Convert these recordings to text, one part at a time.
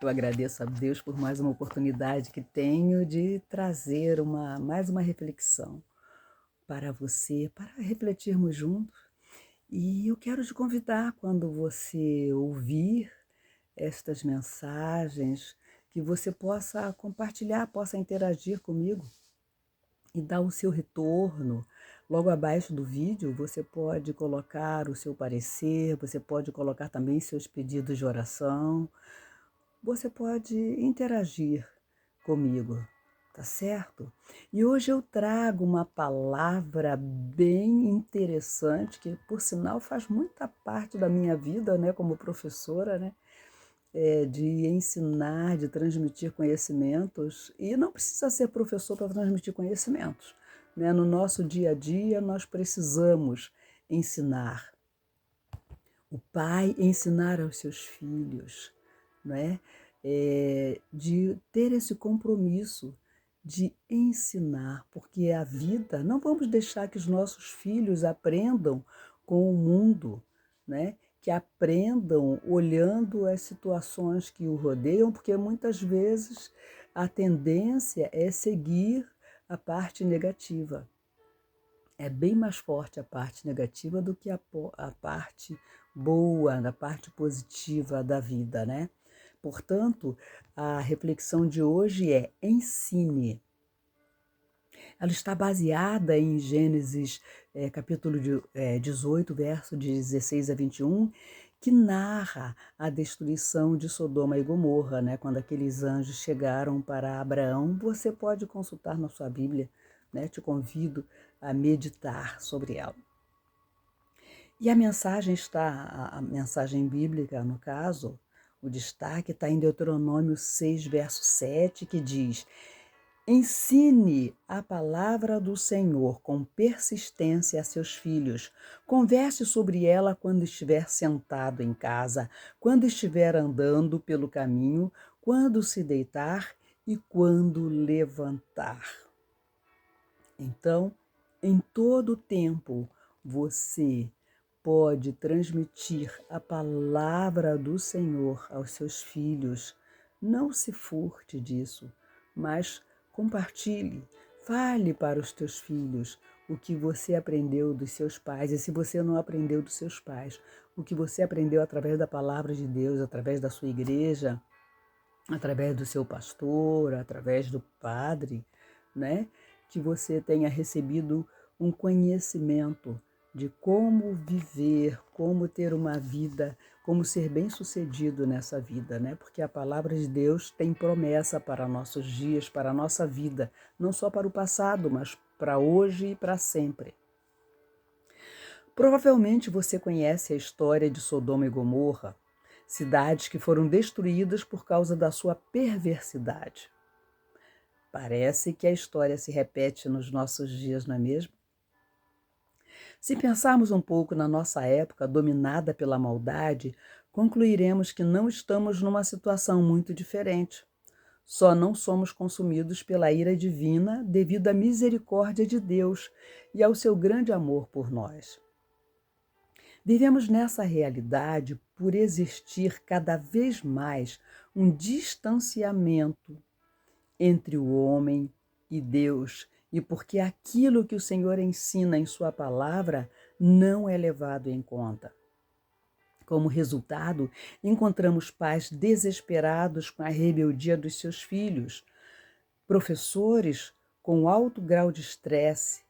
Eu agradeço a Deus por mais uma oportunidade que tenho de trazer mais uma reflexão para você, para refletirmos juntos. E eu quero te convidar, quando você ouvir estas mensagens, que você possa compartilhar, possa interagir comigo e dar o seu retorno. Logo abaixo do vídeo, você pode colocar o seu parecer, você pode colocar também seus pedidos de oração. Você pode interagir comigo, tá certo? E hoje eu trago uma palavra bem interessante, que por sinal faz muita parte da minha vida, né, como professora, né, de ensinar, de transmitir conhecimentos. E não precisa ser professor para transmitir conhecimentos, né? No nosso dia a dia nós precisamos ensinar. O pai ensinar aos seus filhos, não é? De ter esse compromisso de ensinar, porque a vida, não vamos deixar que os nossos filhos aprendam com o mundo, né? Que aprendam olhando as situações que o rodeiam, porque muitas vezes a tendência é seguir a parte negativa. É bem mais forte a parte negativa do que a parte boa, a parte positiva da vida, né? Portanto, a reflexão de hoje é: ensine. Ela está baseada em Gênesis, capítulo 18, verso de 16 a 21, que narra a destruição de Sodoma e Gomorra, né? Quando aqueles anjos chegaram para Abraão. Você pode consultar na sua Bíblia, né? Te convido a meditar sobre ela. E a mensagem a mensagem bíblica, no caso, o destaque está em Deuteronômio 6, verso 7, que diz: ensine a palavra do Senhor com persistência a seus filhos. Converse sobre ela quando estiver sentado em casa, quando estiver andando pelo caminho, quando se deitar e quando levantar. Então, em todo tempo, você pode transmitir a palavra do Senhor aos seus filhos. Não se furte disso, mas compartilhe, fale para os teus filhos o que você aprendeu dos seus pais. E se você não aprendeu dos seus pais, o que você aprendeu através da palavra de Deus, através da sua igreja, através do seu pastor, através do padre, né? Que você tenha recebido um conhecimento de como viver, como ter uma vida, como ser bem-sucedido nessa vida, né? Porque a palavra de Deus tem promessa para nossos dias, para a nossa vida, não só para o passado, mas para hoje e para sempre. Provavelmente você conhece a história de Sodoma e Gomorra, cidades que foram destruídas por causa da sua perversidade. Parece que a história se repete nos nossos dias, não é mesmo? Se pensarmos um pouco na nossa época dominada pela maldade, concluiremos que não estamos numa situação muito diferente. Só não somos consumidos pela ira divina devido à misericórdia de Deus e ao seu grande amor por nós. Vivemos nessa realidade por existir cada vez mais um distanciamento entre o homem e Deus, e porque aquilo que o Senhor ensina em sua palavra não é levado em conta. Como resultado, encontramos pais desesperados com a rebeldia dos seus filhos, professores com alto grau de estresse,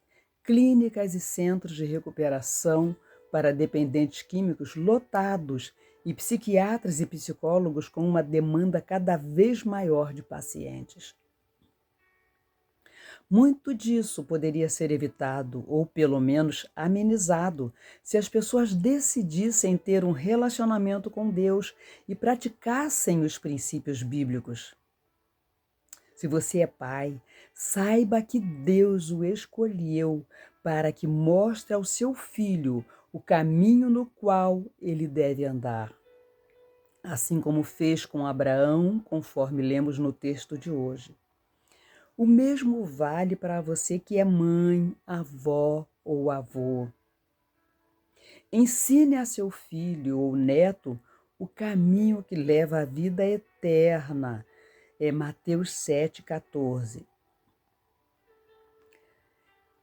clínicas e centros de recuperação para dependentes químicos lotados e psiquiatras e psicólogos com uma demanda cada vez maior de pacientes. Muito disso poderia ser evitado ou, pelo menos, amenizado se as pessoas decidissem ter um relacionamento com Deus e praticassem os princípios bíblicos. Se você é pai, saiba que Deus o escolheu para que mostre ao seu filho o caminho no qual ele deve andar. Assim como fez com Abraão, conforme lemos no texto de hoje. O mesmo vale para você que é mãe, avó ou avô. Ensine a seu filho ou neto o caminho que leva à vida eterna. É Mateus 7,14.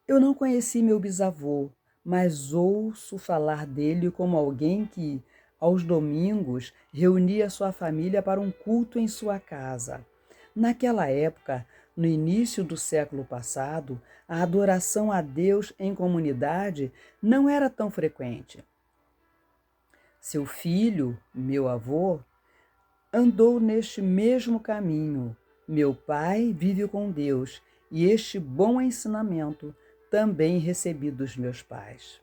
Eu não conheci meu bisavô, mas ouço falar dele como alguém que, aos domingos, reunia sua família para um culto em sua casa. Naquela época, no início do século passado, a adoração a Deus em comunidade não era tão frequente. Seu filho, meu avô, andou neste mesmo caminho. Meu pai vive com Deus e este bom ensinamento também recebi dos meus pais.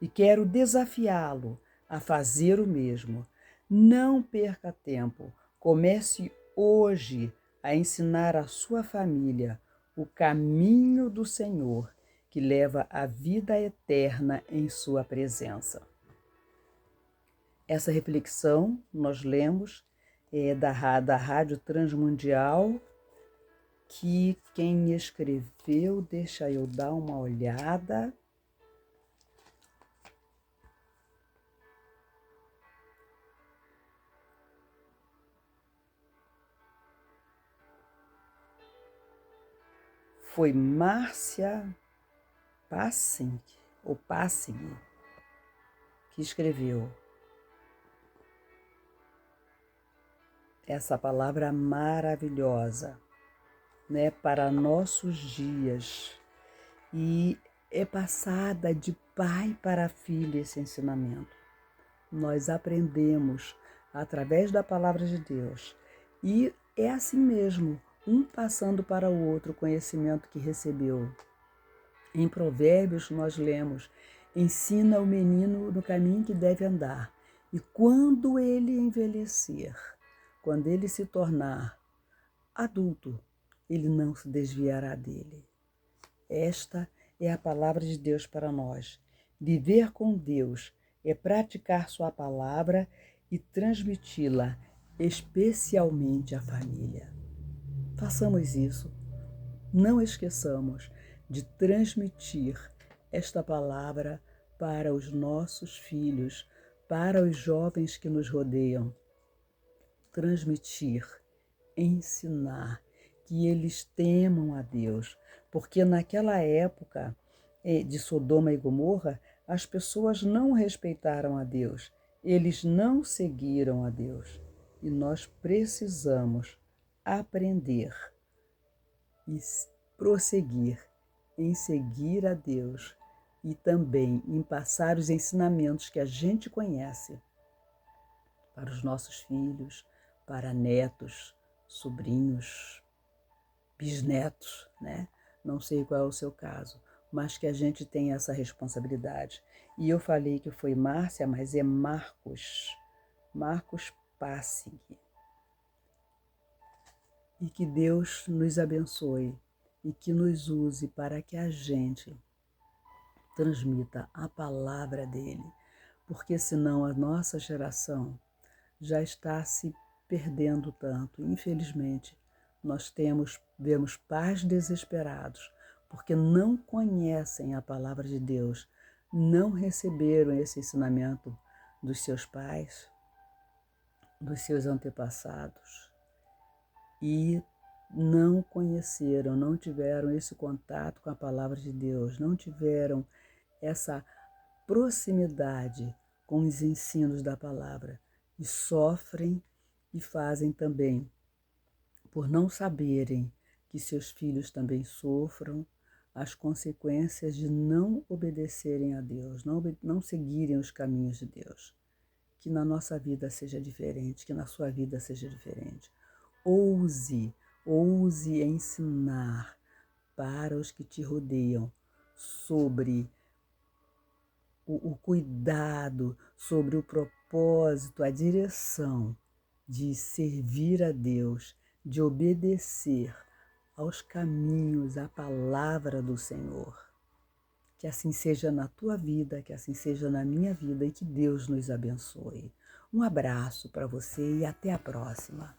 E quero desafiá-lo a fazer o mesmo. Não perca tempo. Comece hoje a ensinar a sua família o caminho do Senhor, que leva à vida eterna em sua presença. Essa reflexão nós lemos da Rádio Transmundial, que quem escreveu, deixa eu dar uma olhada. Foi Márcia Passing, ou Passing, que escreveu essa palavra maravilhosa, né, para nossos dias. E é passada de pai para filho esse ensinamento. Nós aprendemos através da palavra de Deus. E é assim mesmo, um passando para o outro o conhecimento que recebeu. Em Provérbios nós lemos: ensina o menino no caminho que deve andar, e quando ele envelhecer, quando ele se tornar adulto, ele não se desviará dele. Esta é a palavra de Deus para nós. Viver com Deus é praticar sua palavra e transmiti-la, especialmente à família. Façamos isso. Não esqueçamos de transmitir esta palavra para os nossos filhos, para os jovens que nos rodeiam. Transmitir, ensinar, que eles temam a Deus, porque naquela época de Sodoma e Gomorra, as pessoas não respeitaram a Deus, eles não seguiram a Deus. E nós precisamos aprender e prosseguir em seguir a Deus e também em passar os ensinamentos que a gente conhece para os nossos filhos, para netos, sobrinhos, bisnetos, né? Não sei qual é o seu caso, mas que a gente tem essa responsabilidade. E eu falei que foi Márcia, mas é Marcos Passing. E que Deus nos abençoe e que nos use para que a gente transmita a palavra dele, porque senão a nossa geração já está se perdendo tanto. Infelizmente, nós vemos pais desesperados porque não conhecem a palavra de Deus, não receberam esse ensinamento dos seus pais, dos seus antepassados e não conheceram, não tiveram esse contato com a palavra de Deus, não tiveram essa proximidade com os ensinos da palavra e sofrem e fazem também por não saberem que seus filhos também sofram as consequências de não obedecerem a Deus, não seguirem os caminhos de Deus. Que na nossa vida seja diferente, que na sua vida seja diferente. Ouse ensinar para os que te rodeiam sobre o cuidado, sobre o propósito, a direção de servir a Deus, de obedecer aos caminhos, à palavra do Senhor. Que assim seja na tua vida, que assim seja na minha vida e que Deus nos abençoe. Um abraço para você e até a próxima.